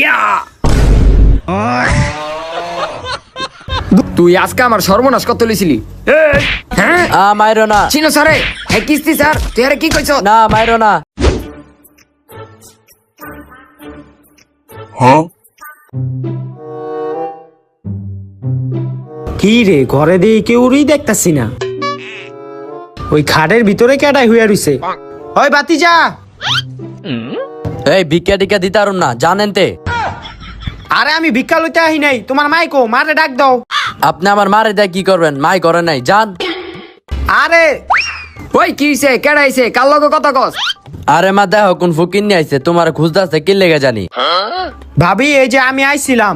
ইয়া তুই আজকে আমার সর্বনাশ কত লিছিলি? হ্যাঁ মাইরো না। চিনো স্যারে হ্যাঁ কিস্তি স্যার তুই আরে কি কইছ? না মাইরো না। কি রে ঘরে দিয়ে কেউরই দেখতাছি না, ওই খাটের ভিতরে কেডাই হইয়া রইছে। ওই বাতি যা। এই ভিক্ষা টিকা দিতে পারুম না জানেন তে। আরে আমি ভিক্ষা লইতে আহি নাই, তোমার মাইকো মারে ডাক দাও। আপনি আমার মারে দেয় কি করবেন? মাই করে নাই জান। আরে ওই কি হইছে কেডা আইছে কার লগে কথা কস? আরে মা দেখো কোন ফকির নিয়ে আইছে, তোমার খুঁজতেছে কি লেগে জানি। ভাবি এই যে আমি আইছিলাম।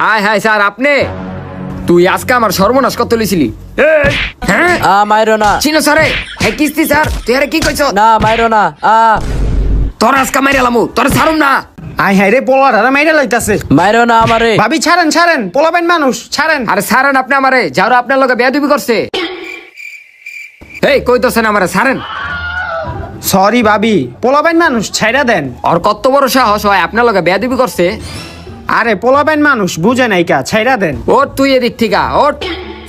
হাই হাই স্যার আপনি তুই আজকে আমার সর্বনাশ কত লিছিলি? হ্যাঁ মাইরো না। চিনো স্যারে হ্যাঁ কিস্তি স্যার তুই আরে কি কইছ? না মাইরো না। তোর আজকে মাইরালামু তোর ছাড়ুম না। আই হাই রে পোলাটা মাইরা লইতাছে। মাইরো না আমারে। ভাবি ছাড়েন ছাড়েন, পোলাবেন মানুষ ছাড়েন। আরে ছাড়েন আপনি আমারে, যারা আপনার লগে বেয়াদবি করছে। এই কইতাছেন আমারে ছাড়েন। সরি ভাবি, পোলাবেন মানুষ ছাইরা দেন। আর কত বড় সাহস হয় আপনার লগে বেয়াদবি করছে? আরে পোলাবেন মানুষ বুঝে নাই কা, ছাইরা দেন। ওট তুই এদিক থেকে ওট।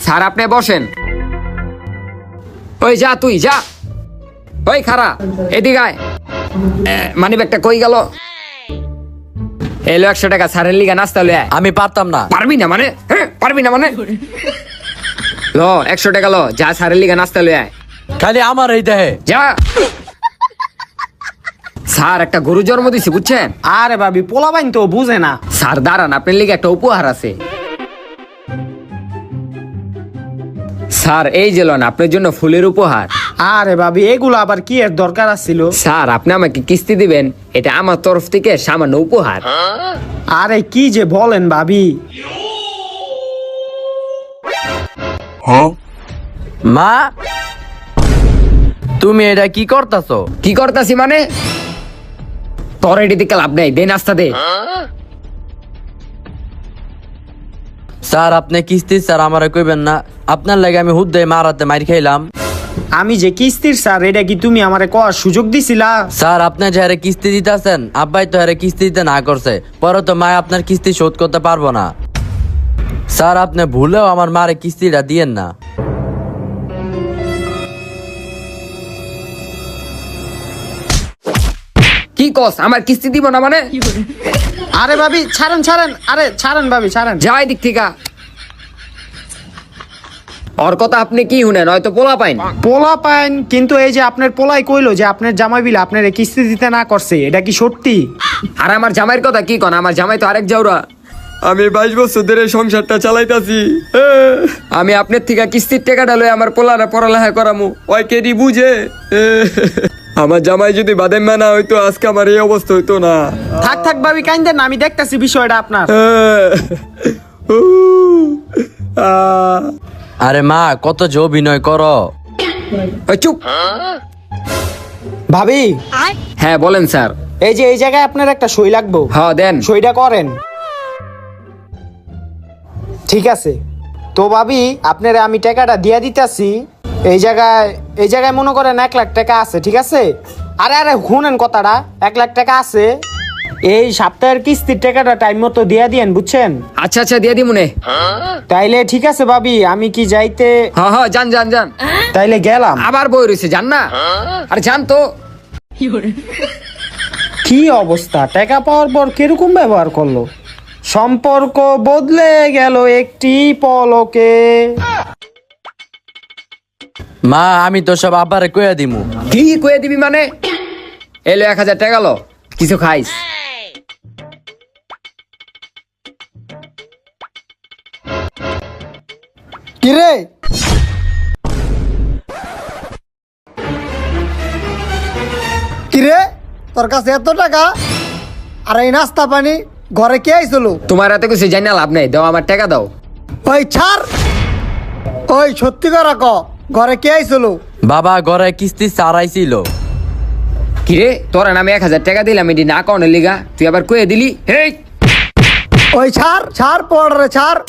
স্যার আপনি বসেন। ওই যা তুই যা। ওই খারা এদিকে আয়। মানি ব্যাগটা কই গেল? এলো 100 টাকা স্যারের লিগা নাস্তা লয়ে আয়। আমি পারতাম না। পারবি না মানে? হ্যাঁ পারবি না মানে? ল 100 টাকা ল, যা স্যারের লিগা নাস্তা লয়ে আয়। খালি আমার এই দেহে। যা। স্যার একটা গরু জন্ম দিছি বুঝছেন? আরে ভাবি পোলাবেন তো বুঝে না। স্যার দাঁড়ান আপনার লিগে একটা উপহার আছে। স্যার এই যে লন আপনার জন্য ফুলের উপহার। আরে ভাবি এগুলো আবার কি এর দরকার আছিল? স্যার আপনি আমাকে কিস্তি দিবেন, এটা আমার তরফ থেকে সামান্য উপহার। আরে কি যে বলেন ভাবি। মা তুমি এটা কি করতাছো? কি করতাছি মানে? তোর এটি দিকে লাভ নেই, দে নাস্তা দে। স্যার আপনি কিস্তি স্যার আমারে কইবেন না, আপনার লাগে আমি হুদ্দে মারাতে মার খাইলাম। আমি যে কিস্তির স্যার, এটা কি তুমি আমারে কওয়ার সুযোগ দিছিলা? স্যার আপনি যে হারে কিস্তি দিতেছেন, আব্বাই তো হারে কিস্তি দিতে না করছে, পরে তো মা আপনার কিস্তি শোধ করতে পারবো না। স্যার আপনি ভুলেও আমার মারে কিস্তিটা দিয়েন না। কি কস আমার কিস্তি দিব না মানে? আরে ভাবি ছাড়েন ছাড়েন, আরে ছাড়েন ভাবি ছাড়েন। যাই দিক থেকে। ওর কথা আপনি কি শুনেন? হয়তো পোলা পাইন। পোলা পাইন, কিন্তু এই যে আপনার পোলাই কইলো যে আপনার জামাই বিল আপনার কিস্তি দিতে না করছে, এটা কি সত্যি? আর আমার জামাইয়ের কথা কি কন? আমার জামাই তো আরেক জাউরা। আমি 22 বছর ধরে সংসারটা চালাইতাছি। আমি আপনার থেকে কিস্তির টাকাটা লয়ে আমার পোলারে পড়ালেখা করামু, ওই কেডি বুঝে? আমার জামাই যদি বাদাম মানা হইতো আজকে আমার এই অবস্থা হইতো না। থাক থাক ভাবি কাইন্দেন না, আমি দেখতাছি বিষয়টা আপনার। আরে মা কত যে অভিনয় করো। ওই চুপ। ভাবি হ্যাঁ বলেন স্যার। এই যে এই জায়গায় আপনার একটা সই লাগবো। হ্যাঁ দেন। সইটা করেন। ঠিক আছে তো ভাবি আপনারা আমি টাকাটা দিয়া দিতেছি। এই জায়গায় মনে করেন 1 লাখ টাকা আছে, ঠিক আছে? আরে আরে শুনেন কথাটা, 1 লাখ টাকা আছে। এই সপ্তাহের কিস্তির টাকাটা টাইম মতো দিয়া দিয়েন, বুঝছেন? আচ্ছা আচ্ছা দিয়ে দি মনে। তাইলে ঠিক আছে ভাবি, আমি কি যাইতে? হ্যাঁ হ্যাঁ যান যান যান। তাইলে গেলাম। আবার বই রয়েছে যান না। আরে যান তো। কি অবস্থা, টাকা পাওয়ার পর কিরকম ব্যবহার করলো? সম্পর্ক বদলে গেল একটি পলকে। মা আমি তো সব আব্বারে কইয়া দিমু। কি কয়ে দিবি মানে? এলো 1000 টাকা লো, কিছু খাইস। কিরে কিরে তোর কাছে এত টাকা আর এই নাস্তা পানি ঘরে কে আইছিল? তোমার এত কিছু জানি না লাভ নেই, দাও আমার টাকা দাও। ওই ছাড়, ওই সত্যি করে ক, ঘরে কে আইছিল? বাবা ঘরে কিস্তি সারাইছিল। কিরে তোরা নামে 1000 টাকা দিলাম, এটি না কনের লিগা তুই আবার কয়ে দিলি? হেই ওই ছাড় ছাড় পড় রে ছাড়,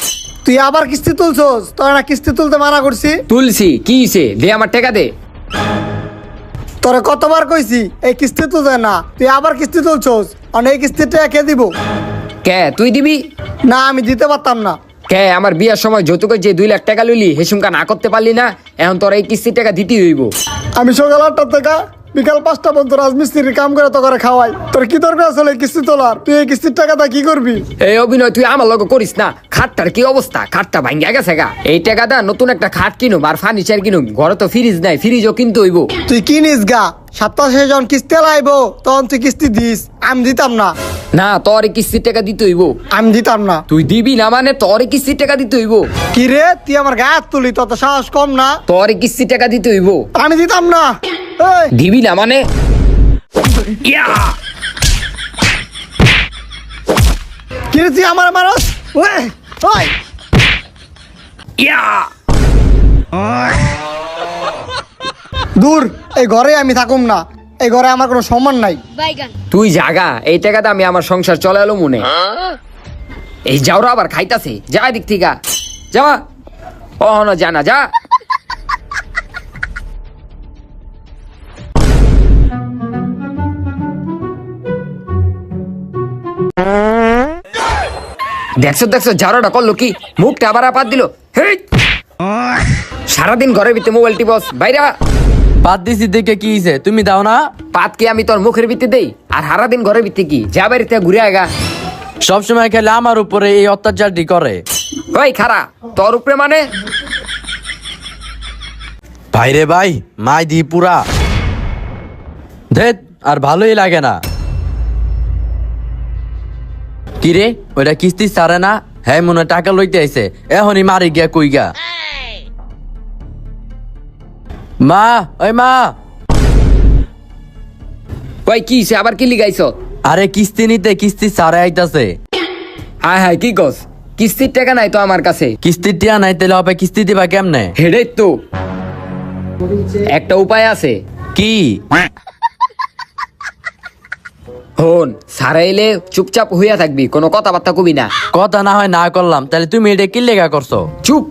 তুই আবার কিস্তি তুলছস? তোর না কিস্তি তুলতে মানা করছি। তুলসি কি হইছে? দে আমার টাকা দে। তোরে কতবার কইছি এই কিস্তি তুলছে না, তুই আবার কিস্তি তুলছোস। আর এই কিস্তির টাকা কে দিব? কে তুই দিবি? না, আমি দিতে পারতাম না। কে আমার বিয়ার সময় যৌতুকের যে 2 লাখ টাকা লইলি হেসুমকা না করতে পারলি না, এখন তোর এই কিস্তির টাকা দিতেই হইব। আমি সকাল 8টা থেকে বিকাল 5টা পর্যন্ত রাজমিস্ত্রির কাম করে তো করে খাওয়াই। তোর কি দরকার আসলে এই কিস্তি তোলার? তুই এই কিস্তির টাকাটা কি করবি? এই অভিনয় তুই আমার লগে করিস না। খাটটার কি অবস্থা? খাটটা ভাঙ্গা গেছে গা। এই টাকা দা নতুন একটা খাট কিনুম আর ফার্নিচার কিনুম। ঘরে তো ফ্রিজ নাই, ফ্রিজও কিনতে হইব। তুই কিনিস গা, সপ্তাহ শেষে যখন কিস্তি লাইব তখন তুই কিস্তি দিস। আমি দিতাম না, না তোর এই কিস্তির টাকা দিতে হইব। আমি দিতাম না। তুই দিবি না মানে তোর এই কিস্তির টাকা দিতে হইব। কি রে, তুই আমার গায়ে হাত তুলি? তত সাহস কম না? তোর এই কিস্তির টাকা দিতে হইব। আমি দিতাম না। এই, দিবি না মানে ইয়া! কি রে তুই আমার মারস? ওই ওই ইয়া! দূর, এই ঘরে আমি থাকুম না। এই ঘরে আমার কোনো সম্মান নাই। তুই জাগা, এই টাকাটা আমি আমার সংসার চলালো মনে। এই যাওরা আবার খাইতাছে, যা দিক থেকে যাওয়া। ও না জানা যা। দেখছো দেখছো যাওরাটা করলো কি? মুখটা আবার আপাত দিল। হেই! সারাদিন ঘরের ভিতরে মোবাইল টিপস, বাইরা। বাদ দিছি দেখে কি হইছে? তুমি দাও না? পাত কি আমি তোর মুখের ভিতরে দেই? আর সারাদিন ঘরের ভিতরে কি যা বাড়িতে ঘুরে আগা। সবসময় খেলে আমার উপরে এই অত্যাচারটি করে। ওই খারা, তোর উপরে মানে? ভাই রে ভাই, মাই দি পুরা ধেত, আর ভালোই লাগে না। কিরে, ওইটা কিস্তি ছাড়ে না? হ্যাঁ, মনে হয় টাকা লইতে আইছে। এখনই মারি গিয়া কই গা। মা, ওই মা। ওই কি হইছে? আবার কি লিগাইছ? আরে কিস্তি নিতে কিস্তি ছাড়ে আইতাছে। হায় হায়, কি কস? কিস্তির টাকা নাই তো আমার কাছে। কিস্তির টিয়া নাই, তাহলে হবে কিস্তি দিবা কেমনে? হেডে তো একটা উপায় আছে। কি? হন, সারাইলে চুপচাপ হইয়া থাকবি, কোনো কথাবার্তা কবি না। কথা না হয় না করলাম, তাহলে তুমি এটা কি লেগা করছো? চুপ,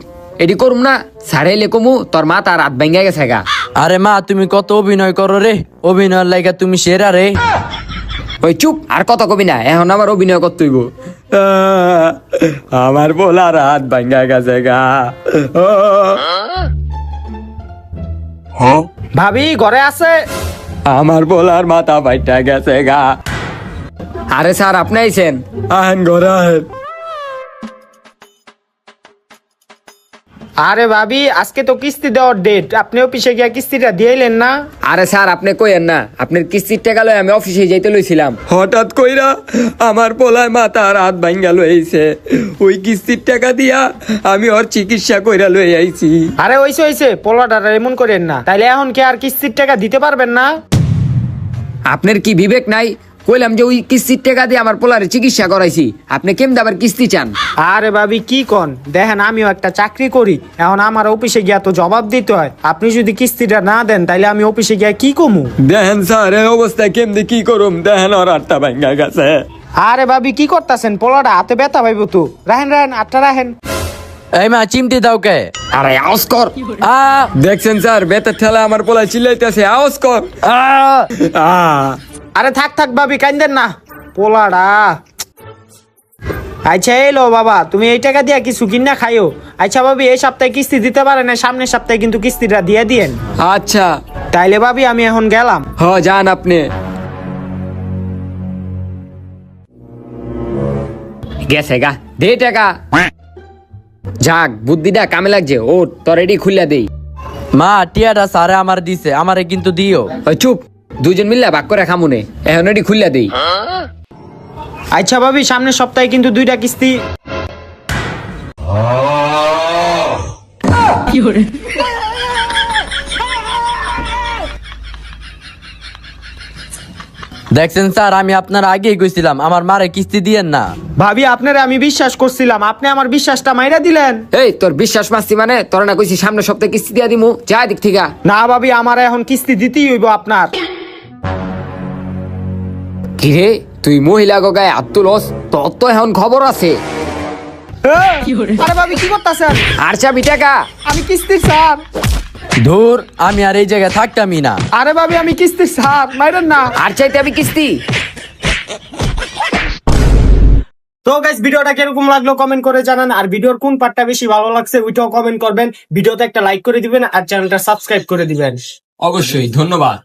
এডি করুম না। সারাইলে কমু তোর মা তার রাত ভেঙে গেছে গা। আরে মা, তুমি কত অভিনয় করো রে। অভিনয়ের লাইগা তুমি সেরা রে। ওই চুপ, আর কত কবি না। এখন আমার অভিনয় করতে হইব। আমার বলা রাত ভেঙে গেছে গা। ভাবি ঘরে আছে? আমার বলার মাথা ফাইটা গেছে গা। আরে স্যার, আপনি আইছেন? আহেন ঘরে আহেন। আরে ভাবি, আজকে তো কিস্তি দেওয়ার ডেট, আপনি অফিসে গিয়া কিস্তিটা দিয়েলেন না? আরে স্যার, আপনি কইেন না। আপনার কিস্তির টাকা লই আমি অফিসে যাইতে লইছিলাম, হঠাৎ কইরা আমার পোলায় মাথা রাত ভাঙ্গা লইছে। ওই কিস্তির টাকা দিয়া আমি ওর চিকিৎসা কইরা লই আইছি। আরে হইছে পোলাটা এমন করেন না। তাইলে এখন কি আর কিস্তির টাকা দিতে পারবেন না? আপনার কি বিবেক নাই? কইলাম যে ওই কিস্তির টাকা দিয়ে আমার পোলারে চিকিৎসা করাইছি, আপনি কেমন আবার কিস্তি চান? আরে ভাবি কি কন, দেখেন আমিও একটা চাকরি করি, এখন আমার অফিসে গিয়া তো জবাব দিতে হয়। আপনি যদি কিস্তিটা না দেন তাইলে আমি অফিসে গিয়া কি কমু? দেখেন স্যার, এই অবস্থায় কেমনি কি করুম? দেখেন ওর আটটা ভাঙ্গা গেছে। আরে ভাবি কি করতেছেন? পোলাটা হাতে ব্যথা পাইব তো। রাহেন আটটা রাহেন। এই মা, চিমটি দাও কে? আরে আওয়াজ কর। আ দেখছেন স্যার, বেতের ঠেলা আমার পোলায় চিল্লাইতেছে, আওয়াজ কর। আরে থাক ভাবি, কান্দেন না। পোলাটা আচ্ছা এলো বাবা, তুমি এই টাকা দিয়া কিছু কিনা খাইও। আচ্ছা ভাবি, এই সপ্তাহে কিস্তি দিতে পারে না, সামনের সপ্তাহে কিন্তু কিস্তিটা দিয়ে দিয়েন। আচ্ছা তাইলে ভাবি আমি এখন গেলাম। হ, যান আপনি। গেছে গা, দে টাকা। যাক, বুদ্ধিটা কামে লাগছে। ও তোর এডি খুললা দেই। মা, টিয়াটা সারে আমার দিছে, আমারে কিন্তু দিও। ওই চুপ, দুজন মিললে ভাগ করে খামুনে। এখন এডি খুললা দেই। আচ্ছা ভাবি, সামনের সপ্তাহে কিন্তু 2টা কিস্তি। দেখছেন স্যার, আমি আপনার আগেই কইছিলাম আমার মারে কিস্তি দিয়েন না। ভাবি আপনারে আমি বিশ্বাস করছিলাম, আপনি আমার বিশ্বাসটা মাইরা দিলেন। এই তোর বিশ্বাস মাস্তি মানে? তোর না কইছি সামনের সপ্তাহে কিস্তি দিয়া দিমু, যা দিক থেকে। না ভাবি, আমার এখন কিস্তি দিতেই হইব আপনার। কিরে, তুই মহিলা গায়ে আত্মলস? তোর তো এখন খবর আছে। আরে ভাবি কি করতেছেন? আর চাবি টাকা। আমি কিস্তি স্যার। ধুর, আমি আর এই জায়গায় থাকতামই না। আরে ভাবি আমি কিস্তি স্যার মাইরেন না। আর চাইতে আমি কিস্তি। তো গাইস ভিডিওটা কিরকম লাগলো কমেন্ট করে জানান, আর ভিডিওর কোন পার্টটা বেশি ভালো লাগছে ওইটাও কমেন্ট করবেন। ভিডিওতে একটা লাইক করে দিবেন আর চ্যানেলটা সাবস্ক্রাইব করে দিবেন। অবশ্যই, ধন্যবাদ।